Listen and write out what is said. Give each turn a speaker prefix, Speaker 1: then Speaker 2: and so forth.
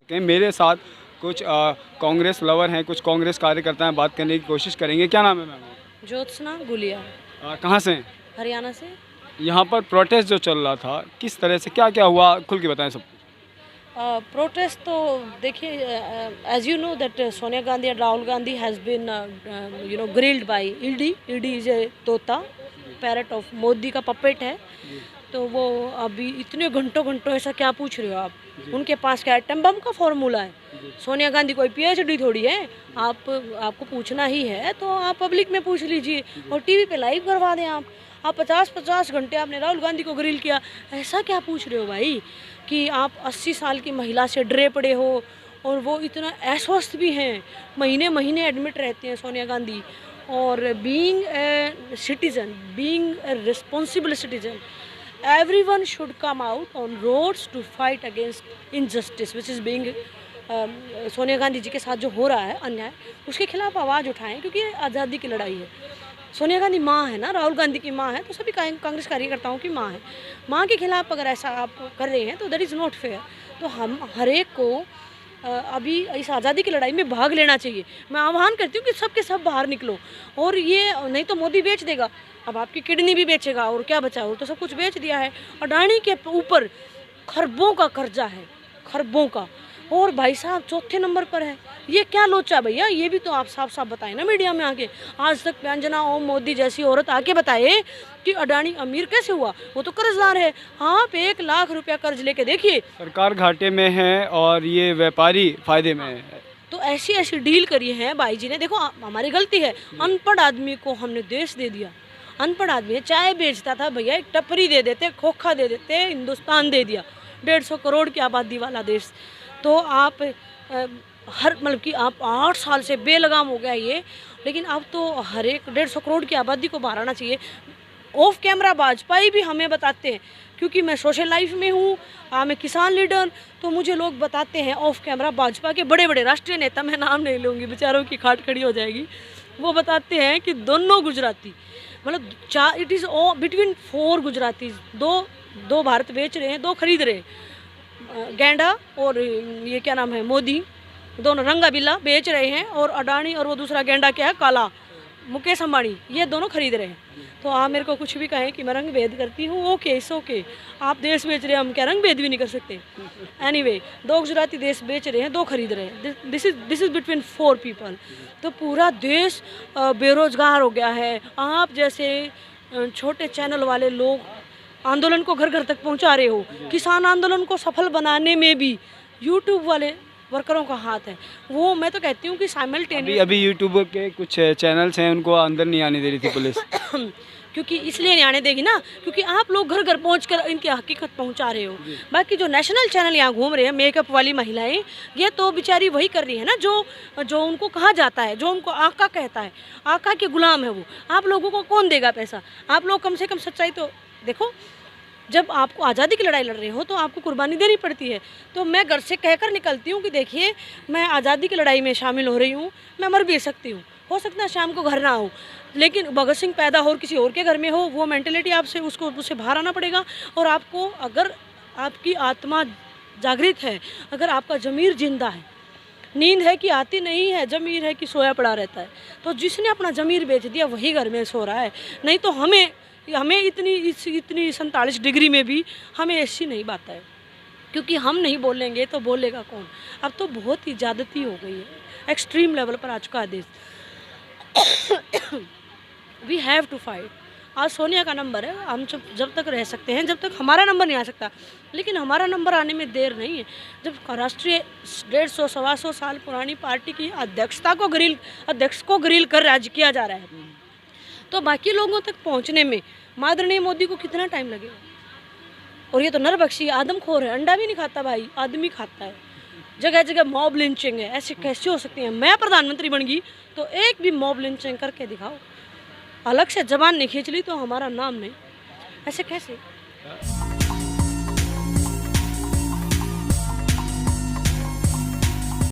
Speaker 1: कि मेरे साथ कुछ कांग्रेस लवर हैं, कुछ कांग्रेस कार्यकर्ता हैं, बात करने की कोशिश करेंगे। क्या नाम है मैम?
Speaker 2: ज्योत्सना गुलिया,
Speaker 1: कहाँ से हैं?
Speaker 2: हरियाणा से।
Speaker 1: यहाँ पर प्रोटेस्ट जो चल रहा था, किस तरह से क्या क्या हुआ, खुल के बताएं सब कुछ।
Speaker 2: प्रोटेस्ट तो देखिए, as you know that Sonia Gandhi and Rahul Gandhi has been grilled by ED. ED is a तोता, पैरट ऑफ मोदी का पपेट है। तो वो अभी इतने घंटों घंटों ऐसा क्या पूछ रहे हो आप? उनके पास क्या एटम बम का फॉर्मूला है? सोनिया गांधी कोई पीएचडी थोड़ी है। आपको पूछना ही है तो आप पब्लिक में पूछ लीजिए और टीवी पे लाइव करवा दें। आप 50-50 घंटे आपने राहुल गांधी को ग्रिल किया, ऐसा क्या पूछ रहे हो भाई कि आप 80 साल की महिला से डरे पड़े हो? और वो इतना अस्वस्थ भी हैं, महीने महीने एडमिट रहते हैं सोनिया गांधी। और being a citizen, being a responsible citizen, everyone should come out on roads to fight against injustice which is being Sonia Gandhi ji के साथ जो हो रहा है अन्याय, उसके खिलाफ आवाज़ उठाएं, क्योंकि ये आज़ादी की लड़ाई है। सोनिया गांधी माँ है ना, राहुल गांधी की माँ है, तो सभी कांग्रेस कार्यकर्ताओं की माँ है। माँ के खिलाफ अगर ऐसा आप कर रहे हैं तो दैट इज़ नॉट फेयर। तो हम हर एक को अभी इस आज़ादी की लड़ाई में भाग लेना चाहिए। मैं आह्वान करती हूँ कि सब के सब बाहर निकलो। और ये नहीं तो मोदी बेच देगा, अब आपकी किडनी भी बेचेगा और क्या बचा, और तो सब कुछ बेच दिया है। अडानी के ऊपर खरबों का कर्जा है, खरबों का। और भाई साहब चौथे नंबर पर है। ये क्या लोचा भैया, ये भी तो आप साफ साफ बताएं ना मीडिया में आके। आज तक व्यंजना ओम मोदी जैसी औरत आके बताए कि अडानी अमीर कैसे हुआ, वो तो कर्जदार है। आप 1 लाख रुपया कर्ज लेके देखिए।
Speaker 1: सरकार घाटे में है और ये व्यापारी फायदे में है।
Speaker 2: तो ऐसी ऐसी डील करी है भाई जी ने। देखो हमारी गलती है, अनपढ़ आदमी को हमने देश दे दिया। अनपढ़ आदमी चाय बेचता था भैया, एक टपरी दे देते, खोखा दे देते, हिंदुस्तान दे दिया। 150 करोड़ की आबादी वाला देश। तो आप हर मतलब कि आप 8 साल से बेलगाम हो गया ये, लेकिन अब तो हर एक 150 करोड़ की आबादी को बाहर आना चाहिए। ऑफ कैमरा भाजपाई भी हमें बताते हैं, क्योंकि मैं सोशल लाइफ में हूँ, मैं किसान लीडर, तो मुझे लोग बताते हैं ऑफ कैमरा, भाजपा के बड़े बड़े राष्ट्रीय नेता, मैं नाम नहीं लूँगी, बेचारों की खाट खड़ी हो जाएगी, वो बताते हैं कि दोनों गुजराती, मतलब इट इज़ बिटवीन 4 गुजराती, दो भारत बेच रहे हैं, 2 खरीद रहे हैं। गैंडा और ये क्या नाम है, मोदी, दोनों रंगा बिल्ला बेच रहे हैं। और अडानी और वो दूसरा गैंडा क्या है, काला, मुकेश अंबानी, ये दोनों खरीद रहे हैं। तो आप मेरे को कुछ भी कहें कि मैं रंग भेद करती हूँ, ओके इट्स ओके। आप देश बेच रहे हैं, हम क्या रंग भेद भी नहीं कर सकते। एनीवे 2 गुजराती देश बेच रहे हैं, 2 खरीद रहे हैं। This is between 4 people. तो पूरा देश बेरोजगार हो गया है। आप जैसे छोटे चैनल वाले लोग आंदोलन को घर घर तक पहुंचा रहे हो। किसान आंदोलन को सफल बनाने में भी यूट्यूब वाले वर्करों का हाथ है। वो मैं तो कहती हूँ कि साइमल्टेनियस
Speaker 1: अभी यूट्यूब के कुछ चैनल्स हैं, उनको अंदर नहीं आने दे रही थी पुलिस।
Speaker 2: क्योंकि इसलिए नहीं आने देगी ना, क्योंकि आप लोग घर घर पहुंचकर इनकी हकीकत पहुंचा रहे हो। बाकी जो नेशनल चैनल यहाँ घूम रहे हैं, मेकअप वाली महिलाएं, ये तो बेचारी वही कर रही है ना जो उनको कहा जाता है, जो उनको आका कहता है, आका के गुलाम है वो। आप लोगों को कौन देगा पैसा? आप लोग कम से कम सच्चाई तो देखो। जब आपको आज़ादी की लड़ाई लड़ रहे हो तो आपको कुर्बानी देनी पड़ती है। तो मैं घर से कहकर निकलती हूँ कि देखिए, मैं आज़ादी की लड़ाई में शामिल हो रही हूँ, मैं मर भी सकती हूँ, हो सकता है शाम को घर ना हो, लेकिन भगत सिंह पैदा हो और किसी और के घर में हो, वो मेंटलिटी आपसे उससे बाहर आना पड़ेगा। और आपको, अगर आपकी आत्मा जागृत है, अगर आपका ज़मीर जिंदा है, नींद है कि आती नहीं है, ज़मीर है कि सोया पड़ा रहता है, तो जिसने अपना ज़मीर बेच दिया वही घर में सो रहा है। नहीं तो हमें इतनी 47 डिग्री में भी हमें ऐसी नहीं बात है, क्योंकि हम नहीं बोलेंगे तो बोलेगा कौन? अब तो बहुत ही ज़्यादती हो गई है, एक्सट्रीम लेवल पर आ चुका है देश। We have to fight. आज सोनिया का नंबर है, हम जब तक रह सकते हैं, जब तक हमारा नंबर नहीं आ सकता। लेकिन हमारा नंबर आने में देर नहीं है। जब राष्ट्रीय 150-125 साल पुरानी पार्टी की अध्यक्ष को ग्रिल कर राज्य किया जा रहा है, तो बाकी लोगों तक पहुंचने में माननीय मोदी को कितना टाइम लगेगा? और ये तो नरभक्षी आदमखोर है, अंडा भी नहीं खाता भाई, आदमी खाता है। जगह जगह मॉब लिंचिंग है, ऐसे कैसे हो सकती है? मैं प्रधानमंत्री बन गई तो एक भी मॉब लिंचिंग करके दिखाओ। अलग से जबान नहीं खींच ली तो हमारा नाम नहीं, ऐसे कैसे?